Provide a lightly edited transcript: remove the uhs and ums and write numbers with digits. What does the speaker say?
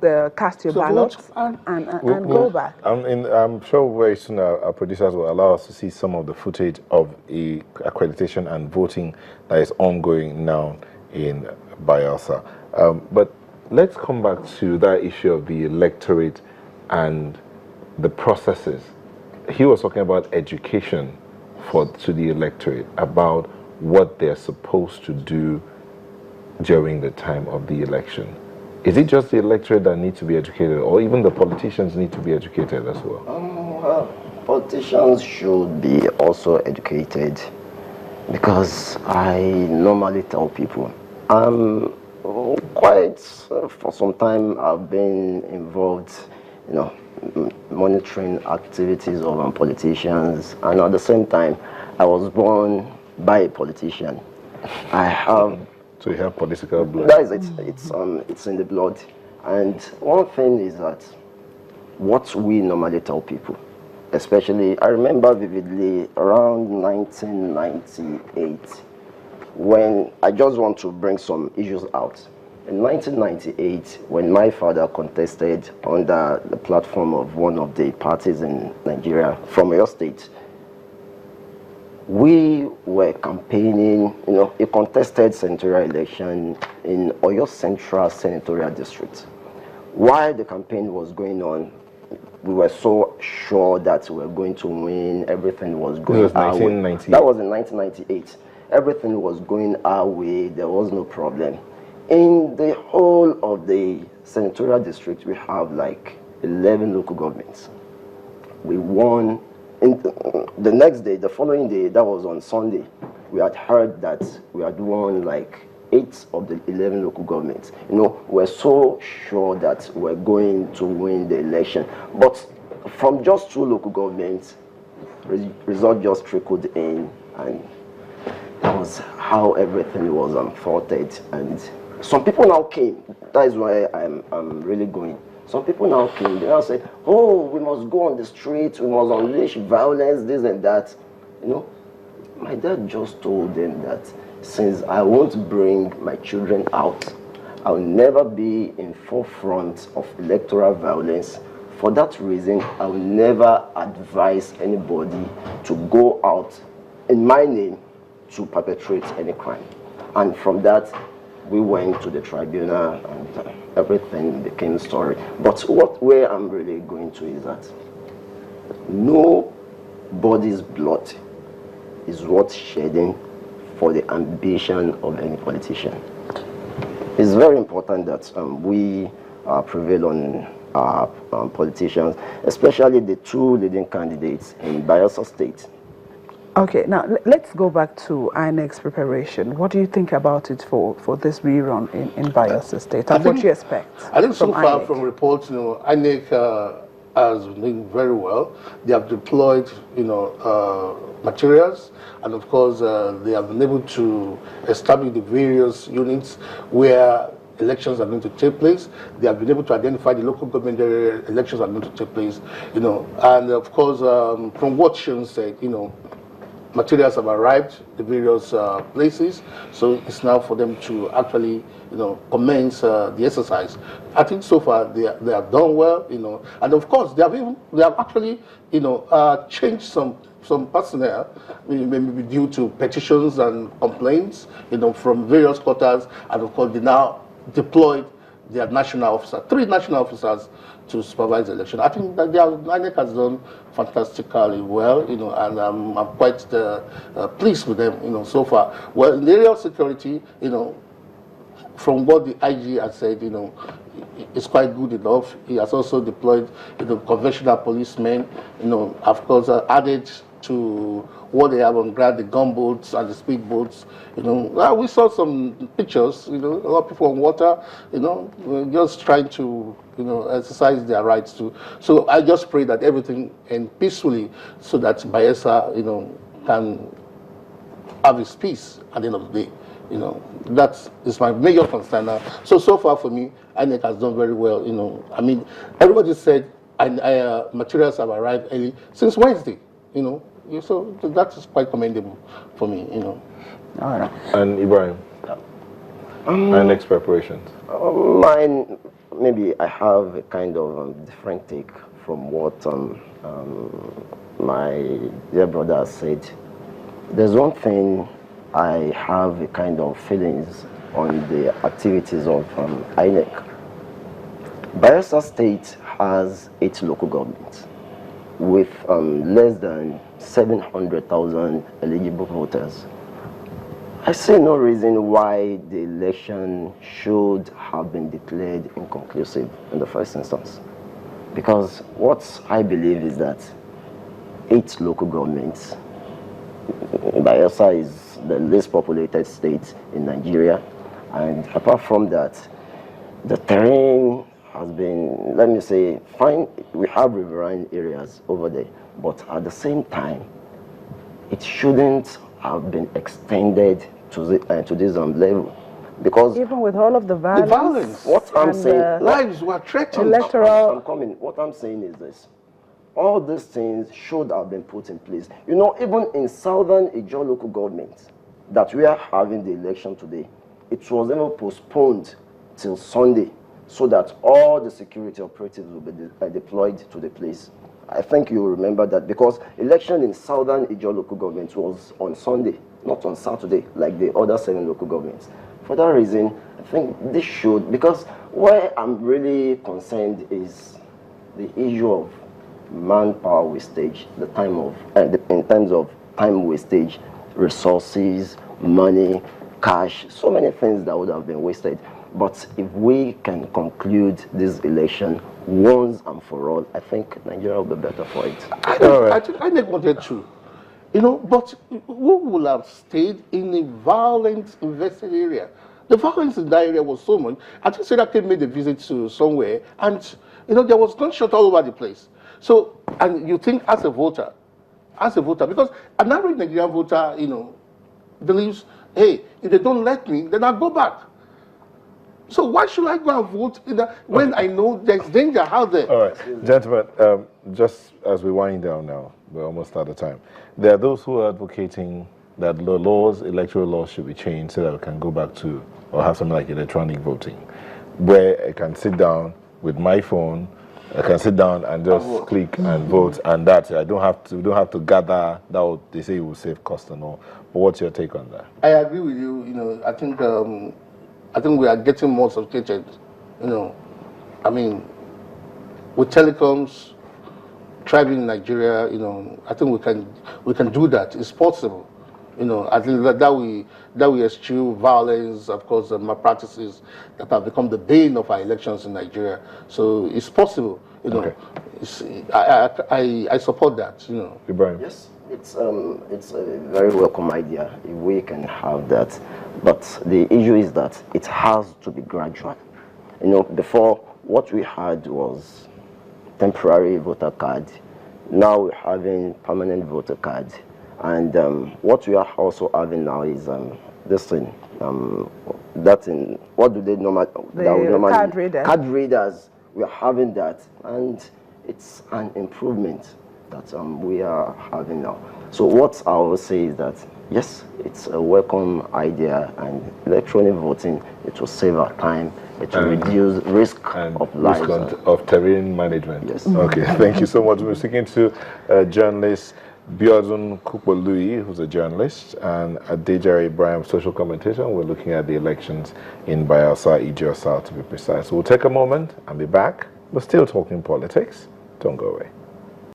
cast your ballot and go back. I'm sure very soon our producers will allow us to see some of the footage of a accreditation and voting that is ongoing now in Bayelsa. But let's come back to that issue of the electorate and the processes. He was talking about education to the electorate, about what they're supposed to do during the time of the election. Is it just the electorate that needs to be educated, or even the politicians need to be educated as well? Well, politicians should be also educated, because I normally tell people, for some time I've been involved, monitoring activities of politicians, and at the same time, I was born by a politician. I have. So you have political blood. That is it. It's in the blood. And one thing is that what we normally tell people, especially, I remember vividly around 1998, when I just want to bring some issues out. In 1998, when my father contested under the platform of one of the parties in Nigeria from your state, we were campaigning, a contested senatorial election in Oyo Central Senatorial District. While the campaign was going on, we were so sure that we were going to win, everything was going our way. That was in 1998. Everything was going our way, there was no problem. In the whole of the senatorial district, we have like 11 local governments. We won. In the next day, the following day, that was on Sunday, we had heard that we had won like 8 of the 11 local governments. We're so sure that we're going to win the election. But from just 2 local governments, result just trickled in, and that was how everything was unfolded. And some people now came. That is why I'm really going. Some people now came, they now say, oh, we must go on the streets, we must unleash violence, this and that. My dad just told them that since I won't bring my children out, I'll never be in forefront of electoral violence. For that reason, I'll never advise anybody to go out in my name to perpetrate any crime. And from that, we went to the tribunal and everything became story. But where I'm really going to is that nobody's blood is worth shedding for the ambition of any politician. It's very important that we prevail on our politicians, especially the 2 leading candidates in Bayelsa State. Okay, now let's go back to INEC's preparation. What do you think about it for this rerun in Bayelsa State, and what do you expect? I think so far INEC? from reports, INEC has been doing very well. They have deployed, materials, and of course they have been able to establish the various units where elections are going to take place. They have been able to identify the local government area elections are going to take place, and of course from what Sean said, materials have arrived at the various places, so it's now for them to actually, commence the exercise. I think so far they have done well, and of course they have actually, changed some personnel, maybe due to petitions and complaints, from various quarters, and of course they now deployed their national officer, 3 national officers to supervise the election. I think that INEC has done fantastically well, and I'm quite pleased with them, so far. Well, in the area of security, from what the IG has said, it's quite good enough. He has also deployed, conventional policemen, of course, added to what they have on ground, the gunboats and the speedboats. We saw some pictures, a lot of people on water, just trying to, exercise their rights to. So I just pray that everything ends peacefully so that Bayelsa, can have its peace at the end of the day. That is my major concern now. So far for me, INEC has done very well. I mean, everybody said materials have arrived early since Wednesday. So that is quite commendable for me. All right. And Ibrahim, INEC's preparations. maybe I have a kind of different take from what my dear brother has said. There's one thing I have a kind of feelings on the activities of INEC. Bayelsa State has 8 local governments with less than 700,000 eligible voters. I see no reason why the election should have been declared inconclusive in the first instance. Because what I believe is that 8 local governments, Bayelsa is the least populated state in Nigeria, and apart from that, the terrain has been, let me say, fine. We have riverine areas over there, but at the same time, it shouldn't have been extended to this level, because even with all of the violence, what I'm saying, lives were threatened. Electoral. I'm coming. What I'm saying is this: all these things should have been put in place. You know, even in southern Ijaw local government that we are having the election today, it was even postponed till Sunday, so that all the security operatives will be deployed to the place. I think you remember that, because election in southern Ijaw local government was on Sunday, not on Saturday, like the other 7 local governments. For that reason, I think this should, because where I'm really concerned is the issue of manpower wastage, the time of, in terms of time wastage, resources, money, cash, so many things that would have been wasted. But if we can conclude this election once and for all, I think Nigeria will be better for it. I think INEC wanted to, you know, but who will have stayed in a violent invested area? The violence in that area was so much. I think Sedake made a visit to somewhere, and you know there was gunshot all over the place. So, and you think as a voter, because an average Nigerian voter, you know, believes, hey, if they don't let me, then I'll go back. So why should I go and vote when I know there's danger out there? All right, gentlemen, just as we wind down now, we're almost out of time. There are those who are advocating that the laws, electoral laws, should be changed so that we can go back to, or have something like electronic voting, where I can sit down with my phone, I can sit down and just click and vote, and that's it. I don't have to gather. That would, they say it will save cost and all. But what's your take on that? I agree with you. You know, I think we are getting more sophisticated. You know, I mean, with telecoms, thriving in Nigeria, you know, I think we can do that. It's possible. You know, I think that we eschew violence, of course, and malpractices that have become the bane of our elections in Nigeria. So it's possible. You know, I support that. You know, Ibrahim. Yes, it's a very welcome idea if we can have that, but the issue is that it has to be gradual. You know, before what we had was temporary voter card. Now we're having permanent voter card. And what we are also having now is this thing. What do they normally? Card readers. Card readers. We are having that, and it's an improvement that we are having now. So what I will say is that yes, it's a welcome idea, and electronic voting, it will save our time. It will reduce risk of lives. Of terrain management. Yes. Okay, thank you so much. We're speaking to journalist Biodun Kupolui, who's a journalist, and Adejare Ibrahim, social commentator. We're looking at the elections in Bayelsa, Ijaw South to be precise. So we'll take a moment and be back. We're still talking politics. Don't go away.